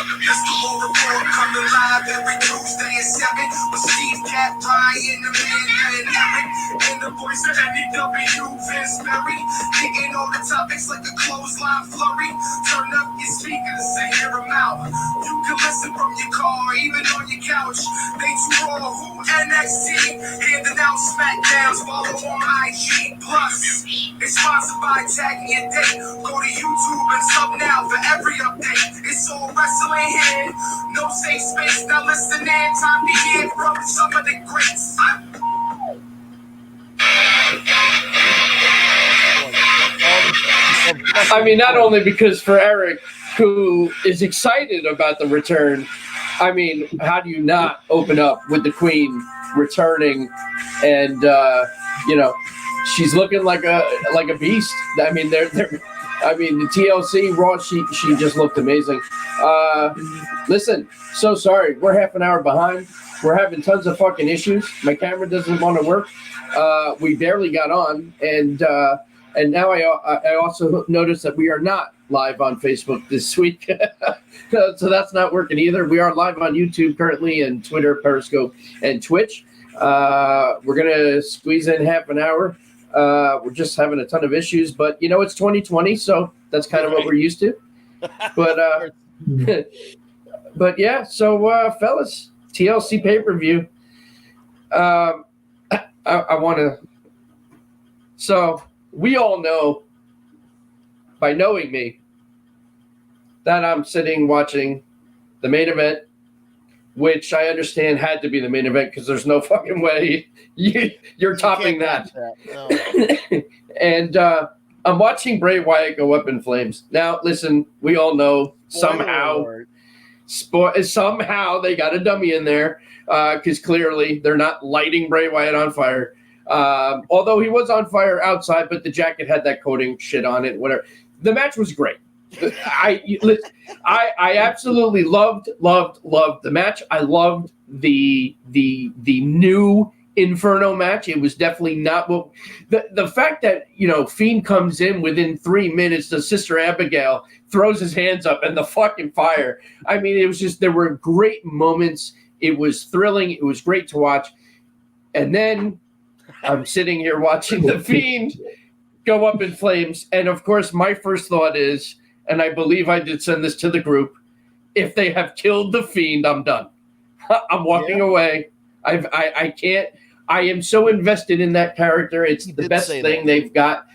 Pistol report coming live every Tuesday at 7 with Steve Cat Pie and the man and Eric. And the voice of NEW, Vince Berry. Hitting all the topics like a clothesline flurry. Turn up your speakers and hear them out. You can listen from your car, even on your couch. They too raw, who NXT, handing out SmackDowns, follow on IG. Plus, it's sponsored by Tagging Your Date. Go to YouTube and sub now for every update. It's all wrestling here, no safe space. Now listen in, time to hear from some of the greats. I mean, not only because for Eric, who is excited about the return, I mean, how do you not open up with the Queen returning, and she's looking like a beast. I mean, I mean, the TLC Raw, she just looked amazing. Listen, so sorry, we're half an hour behind. We're having tons of fucking issues. My camera doesn't want to work. We barely got on, and now I also noticed that we are not live on Facebook this week. So that's not working either. We are live on YouTube currently, and Twitter, Periscope, and Twitch. We're going to squeeze in half an hour. We're just having a ton of issues, but it's 2020, so that's kind of what we're used to. But but yeah, so fellas, TLC pay-per-view. I want to. So we all know, by knowing me, that I'm sitting watching the main event, which I understand had to be the main event because there's no fucking way you're topping that. No. And I'm watching Bray Wyatt go up in flames. Now, listen, we all know somehow they got a dummy in there because clearly they're not lighting Bray Wyatt on fire. Although he was on fire outside, but the jacket had that coating shit on it. Whatever. The match was great. I absolutely loved the match. I loved the new Inferno match. It was definitely not what the fact that Fiend comes in within 3 minutes to Sister Abigail, throws his hands up, and the fucking fire. I mean, it was just, there were great moments. It was thrilling. It was great to watch. And then I'm sitting here watching the Fiend go up in flames, and of course my first thought is, and I believe I did send this to the group, if they have killed the Fiend, I'm done. I'm walking away. I can't. I am so invested in that character. It's the best thing they've got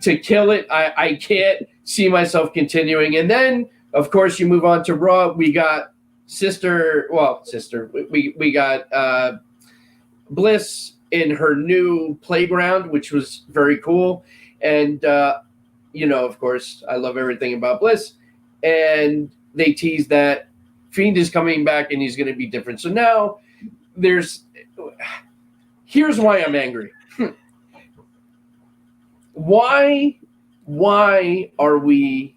to kill it. I can't see myself continuing. And then, of course, you move on to Raw. We got We got Bliss in her new playground, which was very cool. And of course, I love everything about Bliss. And they tease that Fiend is coming back and he's going to be different. So now here's why I'm angry. Why are we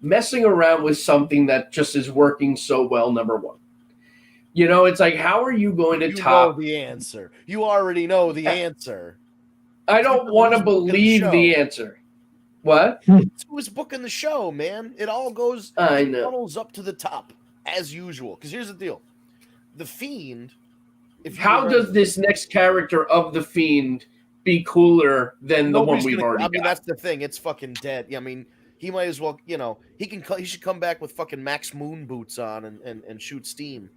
messing around with something that just is working so well, number one? It's like, how are you going to top? You know the answer. You already know the answer. I don't want to believe the answer. What? It's who's booking the show, man. It all goes, funnels up to the top, as usual. Because here's the deal. The Fiend... How does this next character of the Fiend be cooler than the one we've already got? I mean, that's the thing. It's fucking dead. I mean, he might as well, he should come back with fucking Max Moon boots on and shoot steam,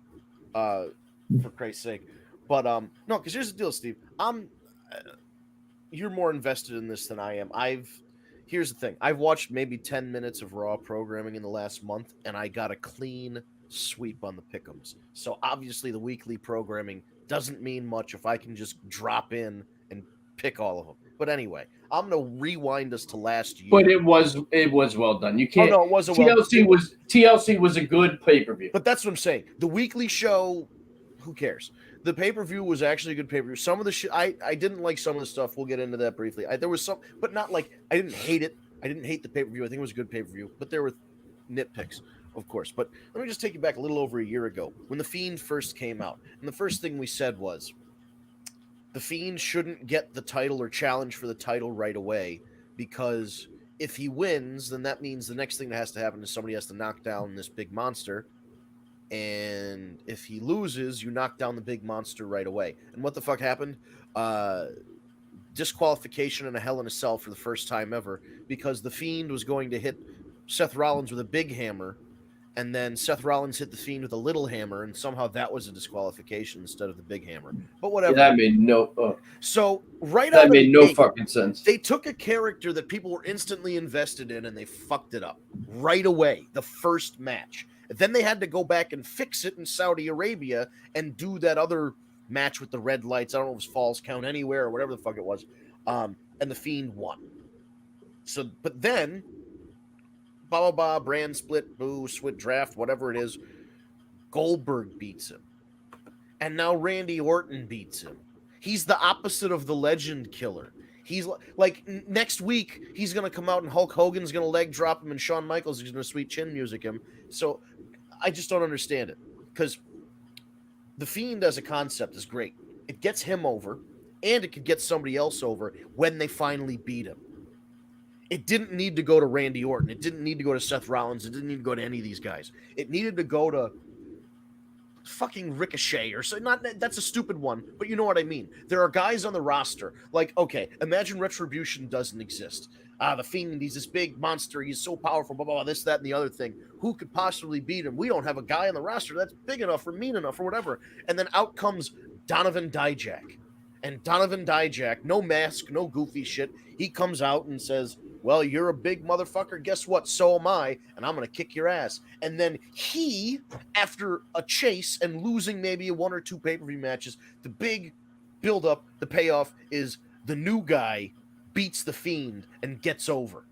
for Christ's sake. But, no, because here's the deal, Steve. You're more invested in this than I am. Here's the thing. I've watched maybe 10 minutes of Raw programming in the last month, and I got a clean sweep on the pick'ems. So obviously the weekly programming doesn't mean much if I can just drop in and pick all of them. But anyway, I'm going to rewind us to last year. But it was well done. You can't. Oh, no, it wasn't TLC was a good pay-per-view. But that's what I'm saying. The weekly show, who cares? The pay-per-view was actually a good pay-per-view. Some of the shit, I didn't like some of the stuff. We'll get into that briefly. There was some, but not like, I didn't hate it. I didn't hate the pay-per-view. I think it was a good pay-per-view. But there were nitpicks, of course. But let me just take you back a little over a year ago when The Fiend first came out. And the first thing we said was, The Fiend shouldn't get the title or challenge for the title right away, because if he wins, then that means the next thing that has to happen is somebody has to knock down this big monster, and if he loses, you knock down the big monster right away. And what the fuck happened? Disqualification in a Hell in a Cell for the first time ever, because the Fiend was going to hit Seth Rollins with a big hammer, and then Seth Rollins hit the Fiend with a little hammer, and somehow that was a disqualification instead of the big hammer. But whatever. That made no. So right That out made of no the gate, fucking sense. they took a character that people were instantly invested in, and they fucked it up right away. The first match. Then they had to go back and fix it in Saudi Arabia and do that other match with the red lights. I don't know if it was Falls Count Anywhere or whatever the fuck it was. And the Fiend won. So, but then, blah, blah, blah, brand split, boo, switch draft, whatever it is, Goldberg beats him. And now Randy Orton beats him. He's the opposite of the Legend Killer. He's like, next week, he's going to come out and Hulk Hogan's going to leg drop him and Shawn Michaels is going to sweet chin music him. So I just don't understand it, because the Fiend as a concept is great. It gets him over, and it could get somebody else over when they finally beat him. It didn't need to go to Randy Orton. It didn't need to go to Seth Rollins. It didn't need to go to any of these guys. It needed to go to fucking Ricochet or so. Not that's a stupid one, but you know what I mean. There are guys on the roster like, okay, imagine Retribution doesn't exist. The Fiend, he's this big monster. He's so powerful, blah, blah, blah, this, that, and the other thing. Who could possibly beat him? We don't have a guy on the roster that's big enough or mean enough or whatever. And then out comes Donovan Dijak. And Donovan Dijak, no mask, no goofy shit. He comes out and says, well, you're a big motherfucker. Guess what? So am I. And I'm going to kick your ass. And then he, after a chase and losing maybe one or two pay-per-view matches, the big build-up, the payoff is the new guy beats the Fiend and gets over.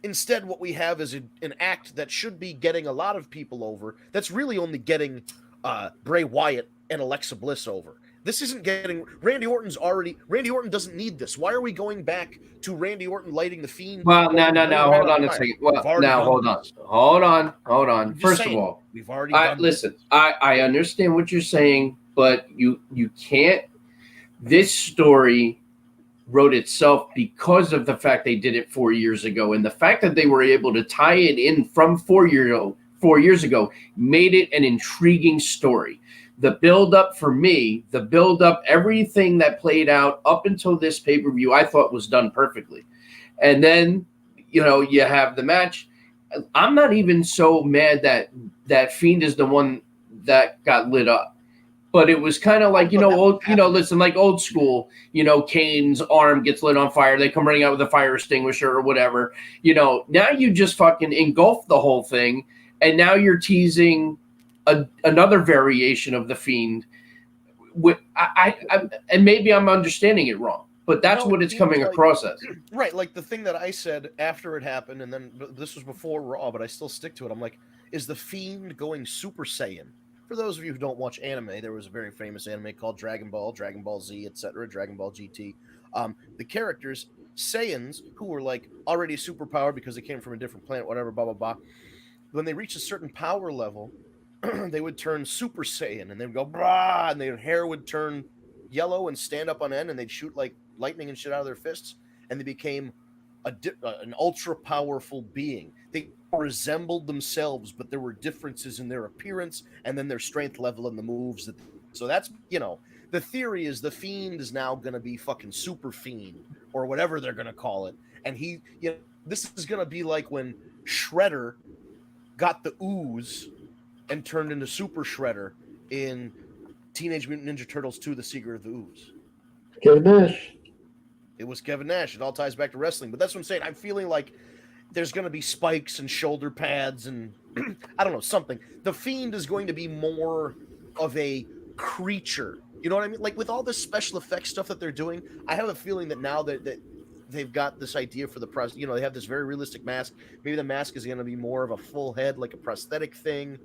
Instead, what we have is an act that should be getting a lot of people over. That's really only getting Bray Wyatt and Alexa Bliss over. This isn't getting Randy Orton doesn't need this. Why are we going back to Randy Orton lighting the Fiend? Well, no. Hold on a second. Well, now hold on. First of all, we've already done listen. I understand what you're saying, but you can't. This story wrote itself because of the fact they did it 4 years ago, and the fact that they were able to tie it in from 4 years ago made it an intriguing story. The build-up for me, everything that played out up until this pay-per-view, I thought was done perfectly. And then, you have the match. I'm not even so mad that Fiend is the one that got lit up. But it was kind of like, like old school, Kane's arm gets lit on fire. They come running out with a fire extinguisher or whatever. Now you just fucking engulf the whole thing. And now you're teasing another variation of the Fiend. And maybe I'm understanding it wrong, but that's what it's coming across as. Right, like the thing that I said after it happened, and then this was before Raw, but I still stick to it. I'm like, is the Fiend going Super Saiyan? For those of you who don't watch anime, there was a very famous anime called Dragon Ball Z, etc., Dragon Ball GT. The characters, Saiyans, who were like already superpowered because they came from a different planet, whatever, blah, blah, blah. When they reached a certain power level, they would turn Super Saiyan, and they would go, brah, and their hair would turn yellow and stand up on end, and they'd shoot like lightning and shit out of their fists, and they became an ultra-powerful being. They resembled themselves, but there were differences in their appearance and then their strength level and the moves. So that's, the theory is the Fiend is now going to be fucking Super Fiend or whatever they're going to call it. And this is going to be like when Shredder got the ooze and turned into Super Shredder in Teenage Mutant Ninja Turtles 2, The Secret of the Ooze. Kevin Nash. It was Kevin Nash. It all ties back to wrestling. But that's what I'm saying. I'm feeling like there's going to be spikes and shoulder pads and I don't know, something. The Fiend is going to be more of a creature. You know what I mean? Like with all this special effects stuff that they're doing, I have a feeling that now that they've got this idea for the press, they have this very realistic mask. Maybe the mask is going to be more of a full head, like a prosthetic thing.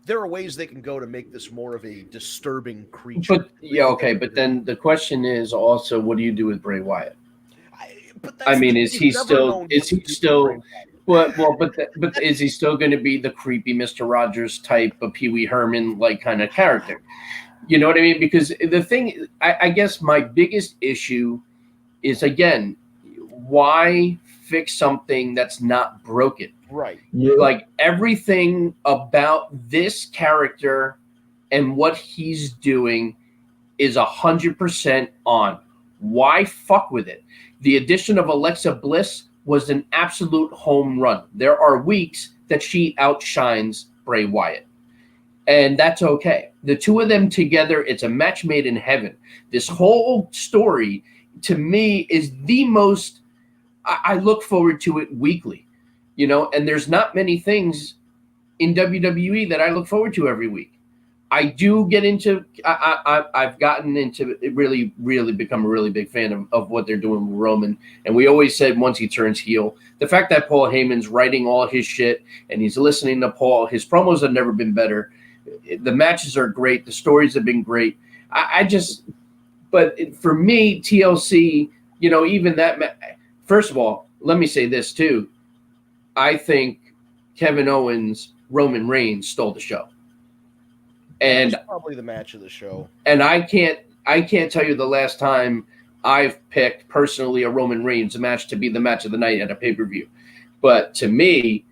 There are ways they can go to make this more of a disturbing creature. But then the question is also, what do you do with Bray Wyatt? Is he still going to be the creepy Mr. Rogers type of Pee Wee Herman like kind of character? You know what I mean? Because the thing, I guess my biggest issue is, again, why fix something that's not broken. Right. Like everything about this character and what he's doing is 100% on. Why fuck with it? The addition of Alexa Bliss was an absolute home run. There are weeks that she outshines Bray Wyatt, and that's okay. The two of them together, it's a match made in heaven. This whole story, to me, is the most. I look forward to it weekly, and there's not many things in WWE that I look forward to every week. I do get into. I've gotten into really, really become a really big fan of what they're doing with Roman. And we always said once he turns heel, the fact that Paul Heyman's writing all his shit and he's listening to Paul, his promos have never been better. The matches are great. The stories have been great. But for me, TLC, even that. First of all, let me say this too. I think Kevin Owens, Roman Reigns stole the show. And that's probably the match of the show. And I can't tell you the last time I've picked personally a Roman Reigns match to be the match of the night at a pay-per-view. But to me,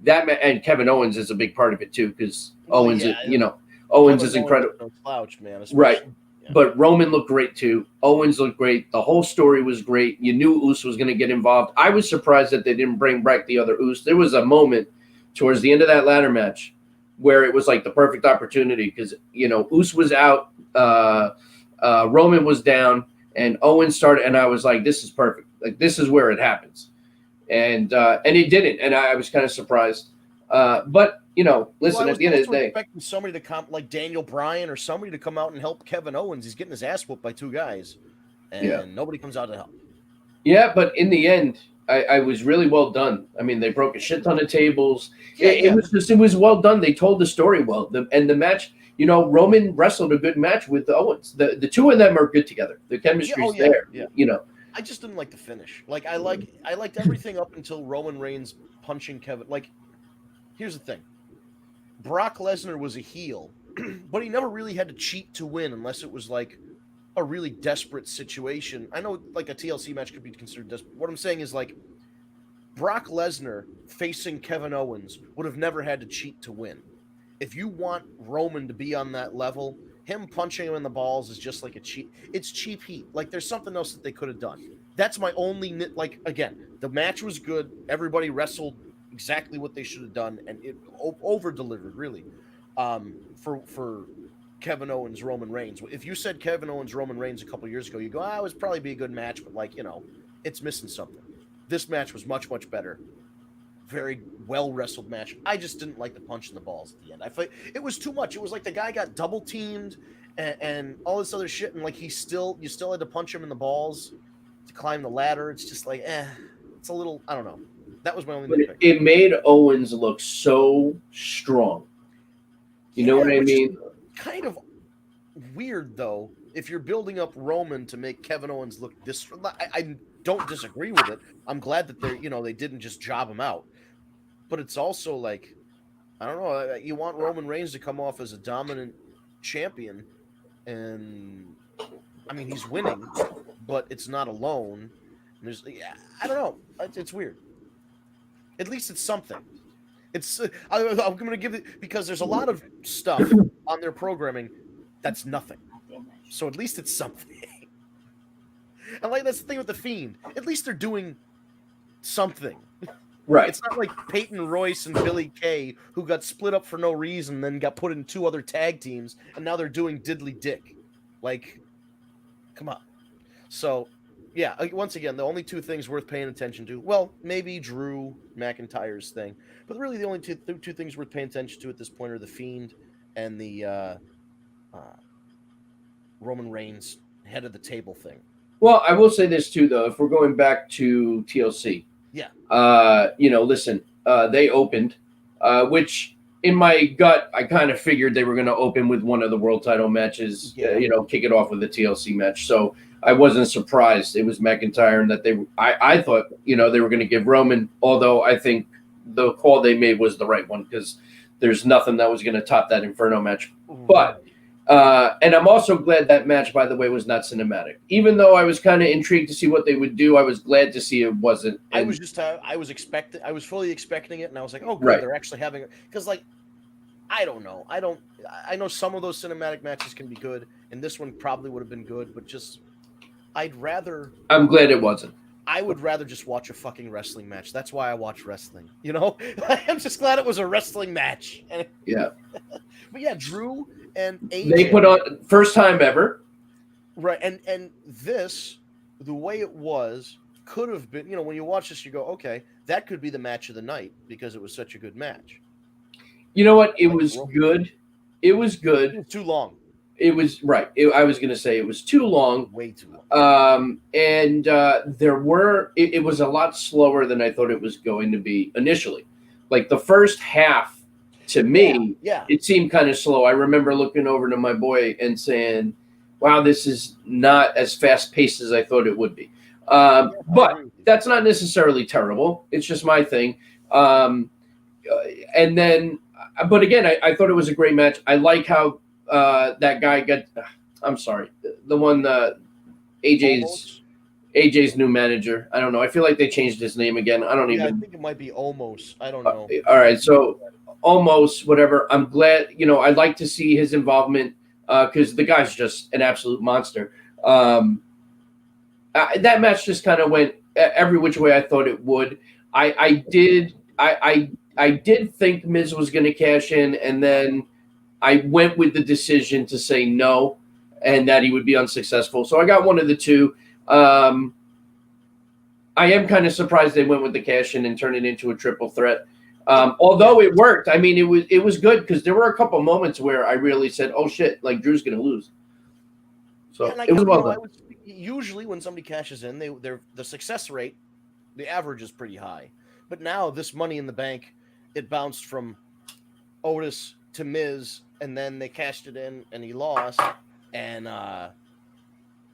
and Kevin Owens is a big part of it too, because Owens is incredible. No slouch, man. Right. Yeah. But Roman looked great too. Owens looked great. The whole story was great. You knew Uso was going to get involved. I was surprised that they didn't bring back the other Uso. There was a moment towards the end of that ladder match where it was like the perfect opportunity because, Uso was out, Roman was down, and Owens started, and I was like, this is perfect. Like, this is where it happens. And it didn't, and I was kind of surprised. But, listen, at the end of the day. Expecting somebody to come, like Daniel Bryan or somebody to come out and help Kevin Owens. He's getting his ass whooped by two guys, and nobody comes out to help. Yeah, but in the end, I was really well done. I mean, they broke a shit ton of tables. It was well done. They told the story well. And the match, Roman wrestled a good match with Owens. The two of them are good together. The chemistry's there. Yeah. I just didn't like the finish. Like I liked everything up until Roman Reigns punching Kevin. Like, here's the thing. Brock Lesnar was a heel, but he never really had to cheat to win unless it was like a really desperate situation. I know like a TLC match could be considered desperate. What I'm saying is like Brock Lesnar facing Kevin Owens would have never had to cheat to win. If you want Roman to be on that level, him punching him in the balls is just like it's cheap heat. Like there's something else that they could have done. That's my only again, the match was good. Everybody wrestled exactly what they should have done and it over delivered really. For Kevin Owens, Roman Reigns. If you said Kevin Owens, Roman Reigns a couple years ago, you go, it would probably be a good match, but it's missing something. This match was much, much better. Very well wrestled match. I just didn't like the punch in the balls at the end. I felt it was too much. It was like the guy got double teamed and all this other shit, and like you still had to punch him in the balls to climb the ladder. It's just like, it's a little, I don't know. That was my only nitpick. It made Owens look so strong. You know what I mean? Kind of weird though if you're building up Roman to make Kevin Owens look this. I don't disagree with it. I'm glad that they didn't just job him out, but it's also like, I don't know, you want Roman Reigns to come off as a dominant champion, and I mean he's winning, but it's not alone. I don't know, it's weird. At least it's something. I'm going to give it, because there's a lot of stuff on their programming that's nothing. So at least it's something. And like that's the thing with the Fiend. At least they're doing something. Right. It's not like Peyton Royce and Billy Kay, who got split up for no reason, then got put in two other tag teams, and now they're doing Diddly Dick. Like, come on. So, yeah, once again, the only two things worth paying attention to, well, maybe Drew McIntyre's thing, but really the only two things worth paying attention to at this point are the Fiend and the Roman Reigns head of the table thing. Well, I will say this too, though. If we're going back to TLC, listen, they opened, which in my gut, I kind of figured they were going to open with one of the world title matches, kick it off with a TLC match. So I wasn't surprised it was McIntyre and that I thought, they were going to give Roman, although I think the call they made was the right one because there's nothing that was going to top that Inferno match. But And I'm also glad that match, by the way, was not cinematic. Even though I was kind of intrigued to see what they would do, I was glad to see it wasn't. I was fully expecting it, and I was like, oh, good, Right. they're actually having it. Because, like, I don't know. I know some of those cinematic matches can be good, and this one probably would have been good, but just, I'm glad it wasn't. I would rather just watch a fucking wrestling match. That's why I watch wrestling. You know? I'm just glad it was a wrestling match. Yeah. But yeah, Drew and AJ. They put on first time ever. Right, and this, the way it was, could have been, you know, when you watch this, you go, okay, that could be the match of the night because it was such a good match. You know what? It was good. It was good. It was too long. It was right. I was going to say it was too long. Way too long. And it was a lot slower than I thought it was going to be initially. Like the first half, to me, it seemed kind of slow. I remember looking over to my boy and saying, wow, this is not as fast paced as I thought it would be. But that's not necessarily terrible. It's just my thing. And then, but again, I thought it was a great match. I like how that guy got, I'm sorry, the one, AJ's new manager. I don't know. I feel like they changed his name again. I think it might be Almost. I don't know. All right. So Almost, whatever. I'm glad, I'd like to see his involvement because the guy's just an absolute monster. That match just kind of went every which way I thought it would. I did think Miz was going to cash in, and then I went with the decision to say no, and that he would be unsuccessful. So I got one of the two. I am kind of surprised they went with the cash in and turned it into a triple threat. Although it worked. I mean, it was good because there were a couple moments where I really said, "Oh shit!" Like Drew's going to lose. So it was well done. Usually, when somebody cashes in, the success rate, the average is pretty high. But now this Money in the Bank, it bounced from Otis to Miz, and then they cashed it in, and he lost. And I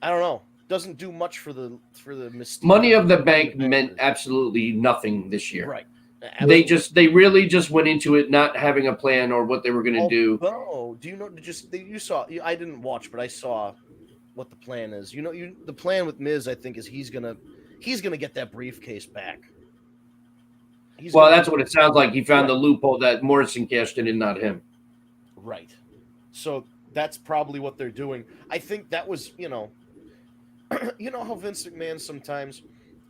don't know, doesn't do much for the mystique. Money of the Bank meant absolutely nothing this year. Right. They really just went into it not having a plan or what they were going to do. Oh, do you know? You saw? I didn't watch, but I saw what the plan is. The plan with Miz, I think, is he's gonna get that briefcase back. That's what it sounds like. He found the loophole that Morrison cashed in and not him. Right. So that's probably what they're doing. I think that was, you know how Vince McMahon sometimes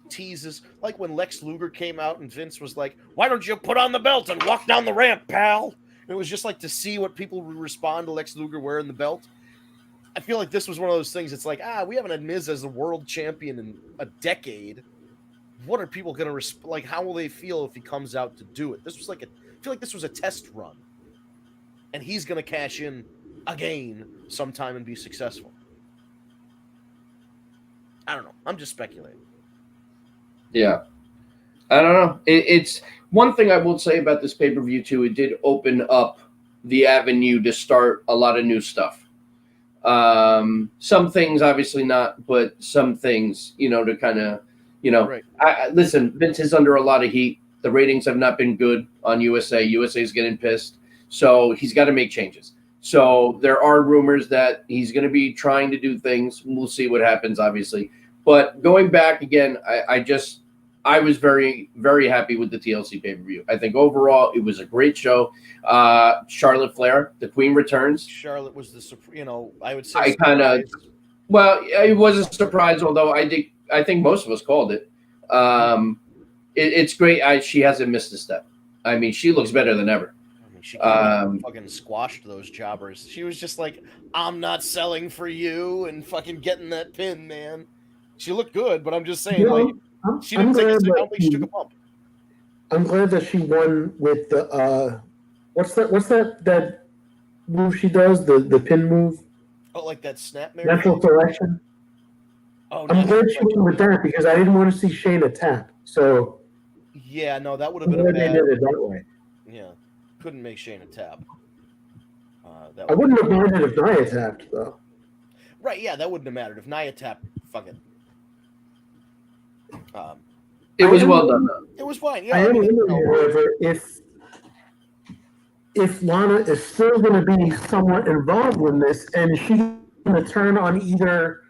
teases, like when Lex Luger came out and Vince was like, "Why don't you put on the belt and walk down the ramp, pal?" It was just like to see what people would respond to Lex Luger wearing the belt. I feel like this was one of those things. It's like, we haven't had Miz as the world champion in a decade. What are people going to like? How will they feel if he comes out to do it? This was I feel like this was a test run, and he's going to cash in again sometime and be successful. I don't know. I'm just speculating. Yeah, I don't know. It's one thing I will say about this pay-per-view too. It did open up the avenue to start a lot of new stuff. Some things obviously not, but some things, to kind of, Right. Listen, Vince is under a lot of heat. The ratings have not been good on USA. USA is getting pissed. So he's got to make changes. So there are rumors that he's going to be trying to do things. We'll see what happens, obviously. But going back again, I was very, very happy with the TLC pay-per-view. I think overall it was a great show. Charlotte Flair, the Queen returns. Charlotte was I would say it was a surprise, although I think most of us called it. It's great. She hasn't missed a step. I mean, she looks better than ever. She fucking squashed those jobbers. She was just like, "I'm not selling for you," and fucking getting that pin, man. She looked good, but I'm just saying, she didn't take she took a bump. I'm glad that she won with the what's that move she does, the pin move? Oh, like that snap mare? Natural selection. Oh, I'm glad she went with that because I didn't want to see Shayna tap. So yeah, no, that would have been a bad. They did it that way. Yeah, couldn't make Shayna tap. I wouldn't have minded if Nia tapped though. Right? Yeah, that wouldn't have mattered if Nia tapped. Fuck it. It was well done, though. It was fine. Yeah, however, if Lana is still going to be somewhat involved in this, and she's going to turn on either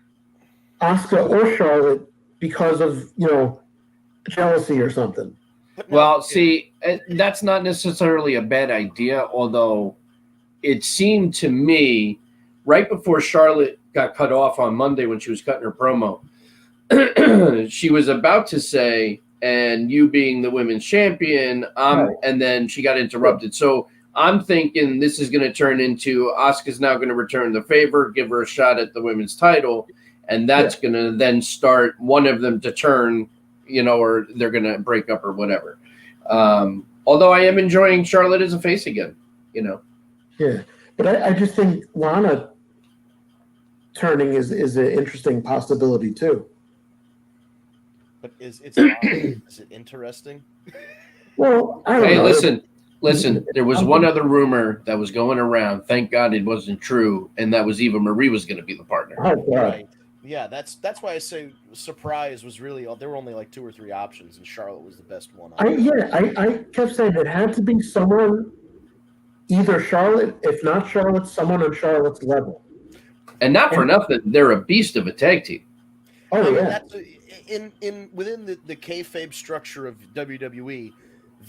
Asuka or Charlotte because of jealousy or something. Well, see, that's not necessarily a bad idea, although it seemed to me right before Charlotte got cut off on Monday when she was cutting her promo, she was about to say, and you being the women's champion, Right. and then she got interrupted. So I'm thinking this is going to turn into Asuka's now going to return the favor, give her a shot at the women's title, and that's going to then start one of them to turn, or they're going to break up or whatever. Although I am enjoying Charlotte as a face again, Yeah, but I just think Lana turning is an interesting possibility too. But is it interesting? Well, I don't Hey, know. listen. There was one other rumor that was going around. Thank God it wasn't true, and that was Eva Marie was going to be the partner. Oh, God. Right. Yeah, that's why I say surprise was really there were only like 2 or 3 options, and Charlotte was the best one. I kept saying it had to be someone, either Charlotte, if not Charlotte, someone on Charlotte's level. And not for nothing, they're a beast of a tag team. Oh, I mean, yeah. that's within the kayfabe structure of WWE,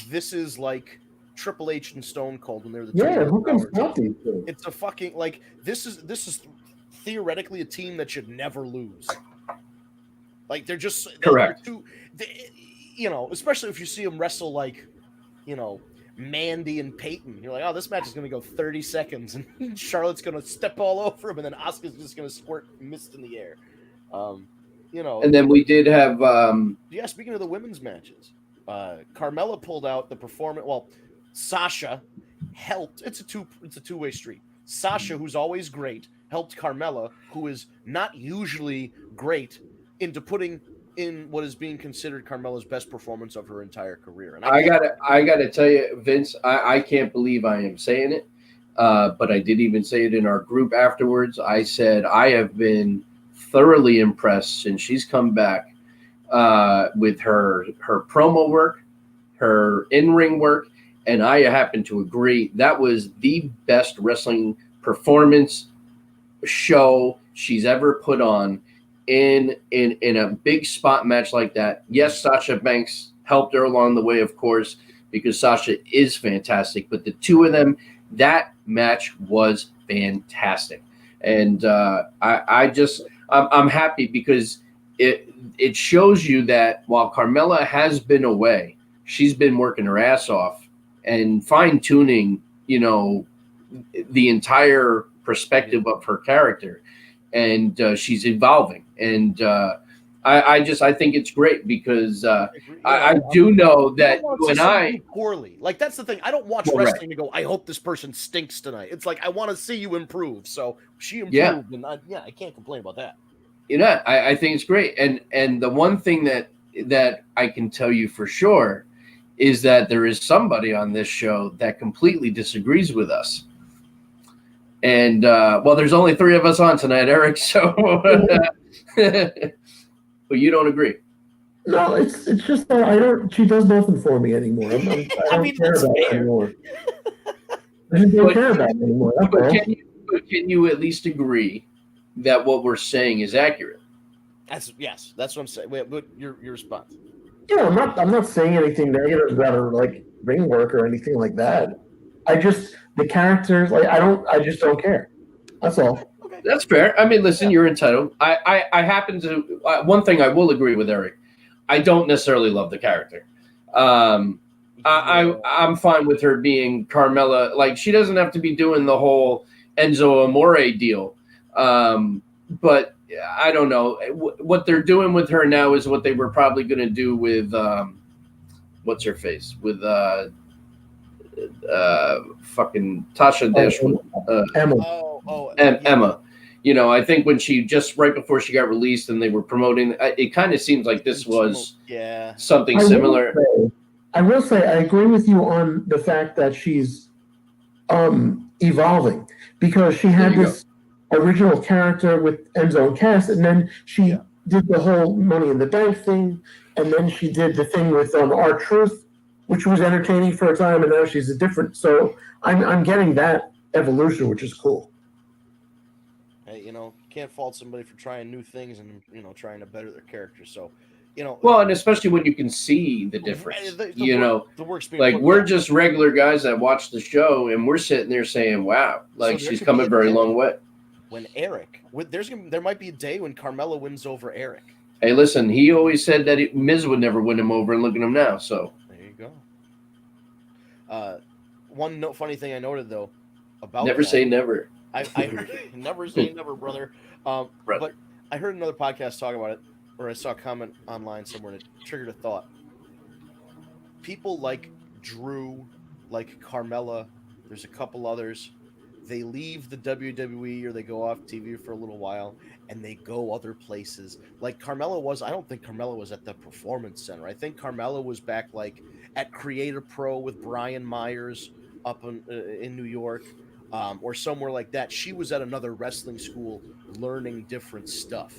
this is like Triple H and Stone Cold when they were the Yeah, Tag who can Team stop these two? It's a fucking this is theoretically a team that should never lose. Like they're just Correct. Especially if you see them wrestle Mandy and Peyton. You're like, oh, this match is going to go 30 seconds, and Charlotte's going to step all over him, and then Asuka's just going to squirt mist in the air. And then we did have Speaking of the women's matches, Carmella pulled out the performance. Well, Sasha helped. It's a two-way street. Sasha, who's always great, helped Carmella, who is not usually great, into putting in what is being considered Carmella's best performance of her entire career. And I gotta tell you, Vince, I can't believe I am saying it, but I did even say it in our group afterwards. I said I have been thoroughly impressed since she's come back with her promo work, her in-ring work, and I happen to agree that was the best wrestling performance show she's ever put on in a big spot match like that. Yes, Sasha Banks helped her along the way, of course, because Sasha is fantastic, but the two of them, that match was fantastic. And I'm happy because it shows you that while Carmella has been away, she's been working her ass off and fine-tuning, the entire perspective of her character, and she's evolving. And I think it's great because I do know that when I poorly, like that's the thing. I don't watch wrestling to go, I hope this person stinks tonight. It's like I want to see you improve. So she improved, and I can't complain about that. I think it's great. And the one thing that I can tell you for sure is that there is somebody on this show that completely disagrees with us. And there's only 3 of us on tonight, Eric. So, but you don't agree. No, it's just that she does nothing for me anymore. I don't care about it anymore. I just don't care about it anymore. Can you at least agree that what we're saying is accurate? That's what I'm saying. Wait, your response? Yeah, I'm not saying anything negative about her like ring work or anything like that. The characters, I just don't care. That's all. Okay. That's fair. I mean, listen, you're entitled. I happen to one thing I will agree with Eric. I don't necessarily love the character. I'm fine with her being Carmella. Like, she doesn't have to be doing the whole Enzo Amore deal. But I don't know. What they're doing with her now is what they were probably going to do with what's her face? With fucking Tasha Dashwood. Emma. Emma. I think when she just right before she got released and they were promoting, it kind of seems like this was something similar. I will say I agree with you on the fact that she's evolving, because she had this original character with Enzo and Cass, and then she did the whole Money in the Bank thing, and then she did the thing with R-Truth, which was entertaining for a time, and now she's a different. So I'm getting that evolution, which is cool. Hey, can't fault somebody for trying new things and trying to better their character. So, Well, and especially when you can see the difference. the work's being like put we're down. just regular guys that watch the show, and we're sitting there saying, "Wow, like there she's could come be a a very day long way." When there might be a day when Carmella wins over Eric. Hey, listen, he always said that Miz would never win him over, and look at him now. So There you go. One funny thing I noted though about never that, say never. I never say never, brother. But I heard another podcast talk about it, or I saw a comment online somewhere that triggered a thought. People like Drew, like Carmella, there's a couple others. They leave the WWE or they go off TV for a little while and they go other places. Like Carmella was, I don't think Carmella was at the Performance Center. I think Carmella was back like at Creator Pro with Brian Myers up in New York, or somewhere like that. She was at another wrestling school learning different stuff.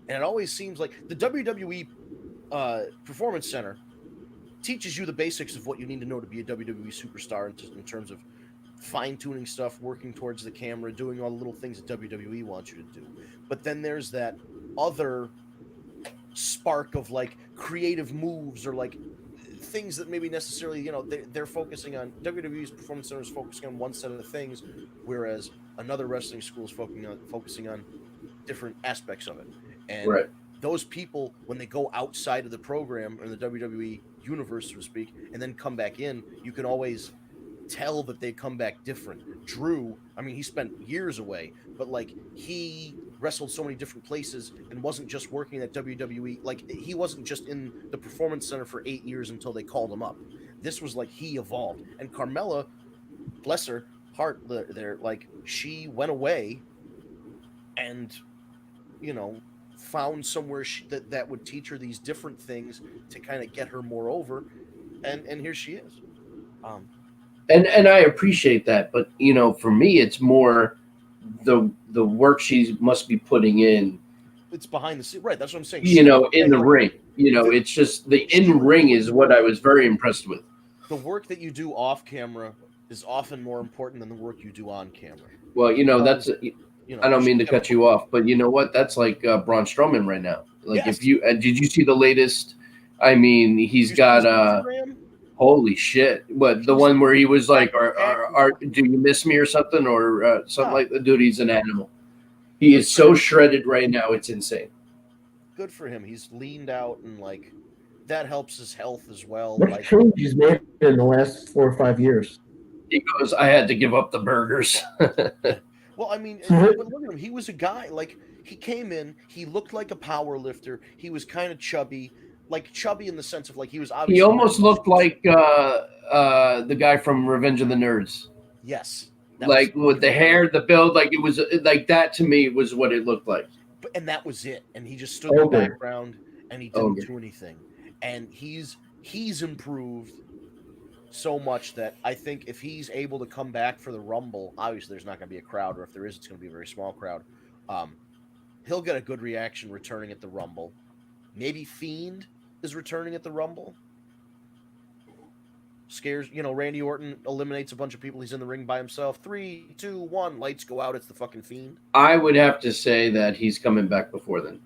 And it always seems like the WWE Performance Center teaches you the basics of what you need to know to be a WWE superstar in terms of fine-tuning stuff, working towards the camera, doing all the little things that WWE wants you to do. But then there's that other spark of like creative moves or like things that maybe necessarily, they're focusing on. WWE's Performance Center is focusing on one set of things, whereas another wrestling school is focusing on different aspects of it. And those people, when they go outside of the program or the WWE universe, so to speak, and then come back in, you can always tell that they come back different. Drew, I mean, he spent years away, but like he wrestled so many different places and wasn't just working at WWE. Like he wasn't just in the Performance Center for 8 years until they called him up. This was like he evolved. And Carmella, bless her heart, there, like she went away and found somewhere that would teach her these different things to kind of get her more over, and here she is. And I appreciate that, but for me, it's more the work she must be putting in. It's behind the scene, right? That's what I'm saying. In the ring. It's just the in ring is what I was very impressed with. The work that you do off camera is often more important than the work you do on camera. Well, that's. I don't mean to cut you off, but you know what? That's like Braun Strowman right now. Like, yes. If you did you see the latest? I mean, he's got holy shit! But the one where he was like, do you miss me or something or something like that? Dude, he's an animal. He is so shredded right now; it's insane. Good for him. He's leaned out and like that helps his health as well. What change he's made in the last 4 or 5 years? He goes, I had to give up the burgers. Well, I mean, but look at him. He was a guy, like, he came in, he looked like a power lifter. He was kind of chubby, like chubby in the sense of, like, he was obviously... He almost looked like the guy from Revenge of the Nerds. Yes. Like, with the hair, the build, like, it was, like, that to me was what it looked like. And that was it. And he just stood in the background, and he didn't do anything. And he's improved so much that I think if he's able to come back for the Rumble, obviously there's not going to be a crowd, or if there is, it's going to be a very small crowd. He'll get a good reaction returning at the Rumble. Maybe Fiend is returning at the Rumble. Scares, Randy Orton eliminates a bunch of people. He's in the ring by himself. 3, 2, 1, lights go out. It's the fucking Fiend. I would have to say that he's coming back before then.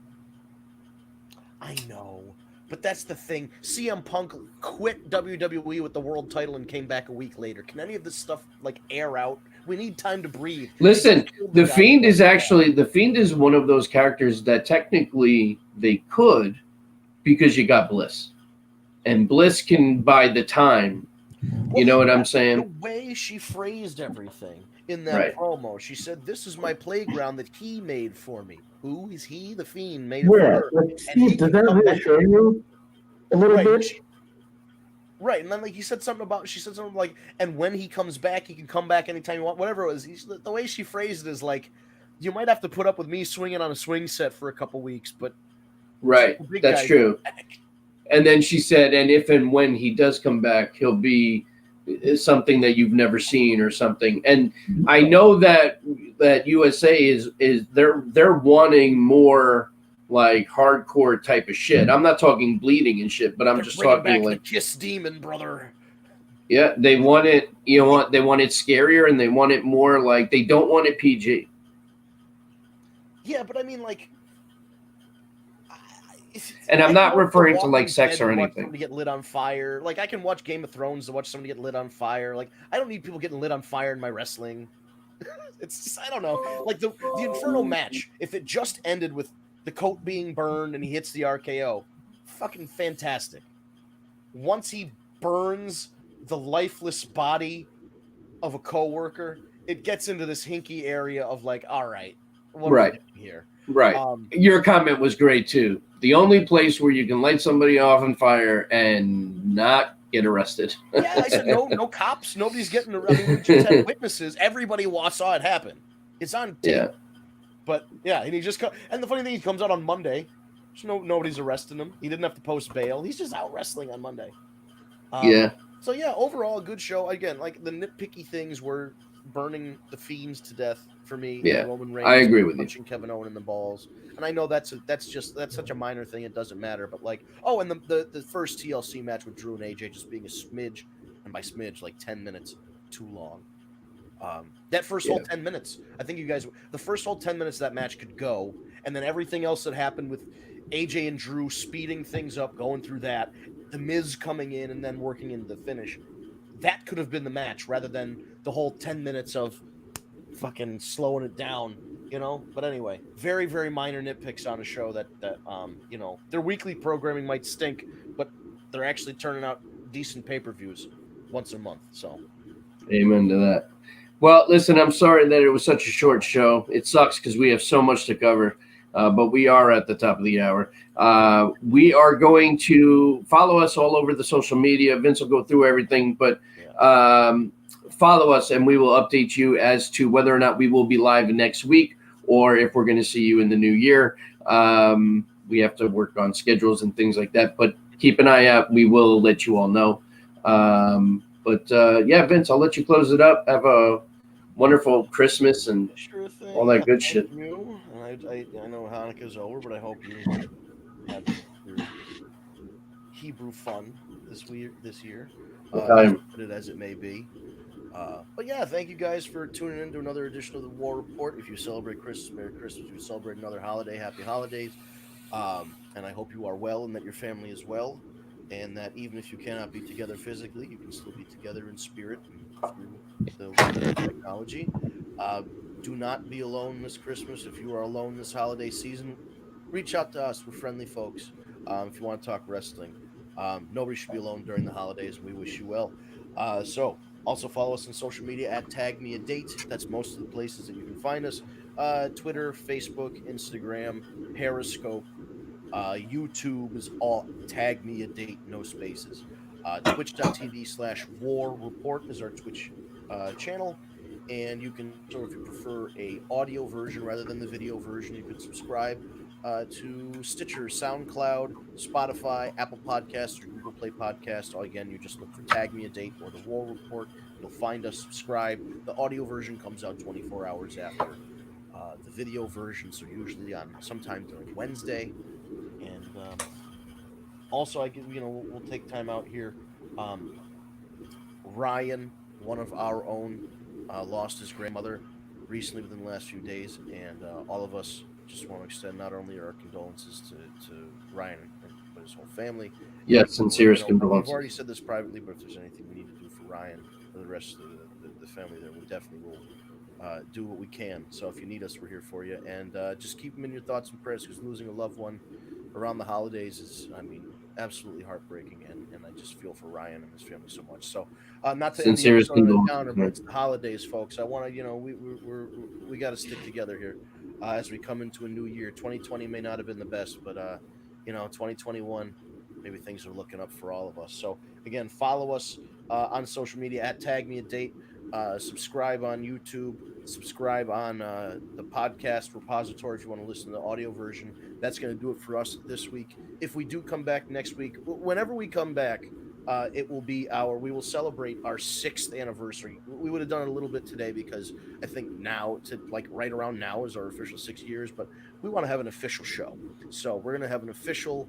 I know. But that's the thing. CM Punk quit WWE with the world title and came back a week later. Can any of this stuff like air out? We need time to breathe. Listen, the Fiend is one of those characters that technically they could, because you got Bliss. And Bliss can buy the time. You know what I'm saying? The way she phrased everything in that promo, she said, "This is my playground that he made for me." Who is he? The Fiend made it for her. Steve, did that reassure you a little bit? Right, and then she said something like, and when he comes back, he can come back anytime you want. Whatever it was, the way she phrased it is like, you might have to put up with me swinging on a swing set for a couple weeks, but that's true. And then she said, and if and when he does come back, he'll be something that you've never seen or something. And I know that USA is they're wanting more like hardcore type of shit. I'm not talking bleeding and shit, but I'm just talking like the Kiss Demon, brother. Yeah, they want it. You know what? They want it scarier, and they want it more like they don't want it PG. Yeah, but I mean, like, And I'm I not can watch referring The to like Walking sex Dead or to watch anything. somebody get lit on fire. Like, I can watch Game of Thrones to watch somebody get lit on fire. Like, I don't need people getting lit on fire in my wrestling. It's just, I don't know. Like the Inferno match, if it just ended with the coat being burned and he hits the RKO, fucking fantastic. Once he burns the lifeless body of a coworker, it gets into this hinky area of like, all right, what are we Right. doing here? Right. Your comment was great too. The only place where you can light somebody off on fire and not get arrested. Yeah, I said no cops, nobody's getting. I mean, we just had witnesses. Everybody saw it happen. It's on tape. Yeah. But yeah, and he just and the funny thing, he comes out on Monday. There's nobody's arresting him. He didn't have to post bail. He's just out wrestling on Monday. Yeah. So yeah, overall a good show. Again, like the nitpicky things were burning the Fiends to death for me. Yeah, Roman Reigns I agree with you. punching Kevin Owens in the balls, and I know that's such a minor thing. It doesn't matter. But like, oh, and the first TLC match with Drew and AJ just being a smidge, and by smidge like 10 minutes too long. That first whole 10 minutes, I think you guys, the first whole 10 minutes of that match could go, and then everything else that happened with AJ and Drew speeding things up, going through that, the Miz coming in and then working into the finish, that could have been the match rather than the whole 10 minutes of fucking slowing it down, you know? But anyway, very, very minor nitpicks on a show that you know, their weekly programming might stink, but they're actually turning out decent pay-per-views once a month, so. Amen to that. Well, listen, I'm sorry that it was such a short show. It sucks because we have so much to cover, but we are at the top of the hour. We are going to follow us all over the social media. Vince will go through everything, but follow us and we will update you as to whether or not we will be live next week or if we're going to see you in the new year. We have to work on schedules and things like that, but keep an eye out. We will let you all know. But yeah, Vince, I'll let you close it up. Have a wonderful Christmas and sure thing. all that good shit. You. I know Hanukkah's over, but I hope you have your Hebrew fun this year. As good as it may be. But yeah, thank you guys for tuning in to another edition of the War Report. If you celebrate Christmas, Merry Christmas. If you celebrate another holiday, Happy Holidays. And I hope you are well and that your family is well. And that even if you cannot be together physically, you can still be together in spirit through the technology. Do not be alone this Christmas. If you are alone this holiday season, reach out to us. We're friendly folks. If you want to talk wrestling, nobody should be alone during the holidays, and we wish you well. So also follow us on social media at Tag Me a Date. That's most of the places that you can find us. Twitter, Facebook, Instagram, Periscope. YouTube is all Tag Me a Date, no spaces. Twitch.tv/War Report is our Twitch channel. And you can, so if you prefer a audio version rather than the video version, you can subscribe to Stitcher, SoundCloud, Spotify, Apple Podcasts, or Google Play Podcasts. Again, you just look for Tag Me a Date or the War Report. You'll find us, subscribe. The audio version comes out 24 hours after the video version, so usually on sometime during Wednesday. And also, we'll take time out here. Ryan, one of our own, lost his grandmother recently within the last few days, and all of us just want to extend not only our condolences to Ryan but his whole family. Yes, sincerest condolences. We've already said this privately, but if there's anything we need to do for Ryan or the rest of the family there, we definitely will do what we can. So if you need us, we're here for you. And just keep them in your thoughts and prayers, because losing a loved one around the holidays is, absolutely heartbreaking. And I just feel for Ryan and his family so much. So not to sincerest encounter, but it's the holidays, folks. I want to, we got to stick together here as we come into a new year. 2020 may not have been the best, but 2021, maybe things are looking up for all of us. So again, follow us on social media at Tag Me a Date. Subscribe on YouTube, subscribe on the podcast repository if you want to listen to the audio version. That's going to do it for us this week. If we do come back next week, whenever we come back, we will celebrate our 6th anniversary. We would have done it a little bit today because I think right around now is our official 6 years, but we want to have an official show. So we're going to have an official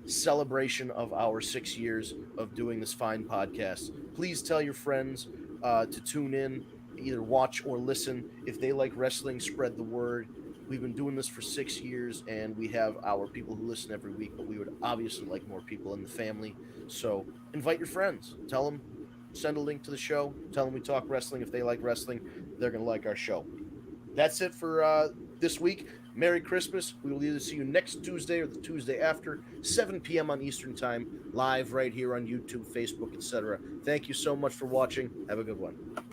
celebration of our 6 years of doing this fine podcast. Please tell your friends to tune in, either watch or listen. If they like wrestling, spread the word. We've been doing this for 6 years, and we have our people who listen every week, but we would obviously like more people in the family. So invite your friends. Tell them, send a link to the show. Tell them we talk wrestling. If they like wrestling, they're going to like our show. That's it for this week. Merry Christmas. We will either see you next Tuesday or the Tuesday after, 7 p.m. on Eastern Time, live right here on YouTube, Facebook, etc. Thank you so much for watching. Have a good one.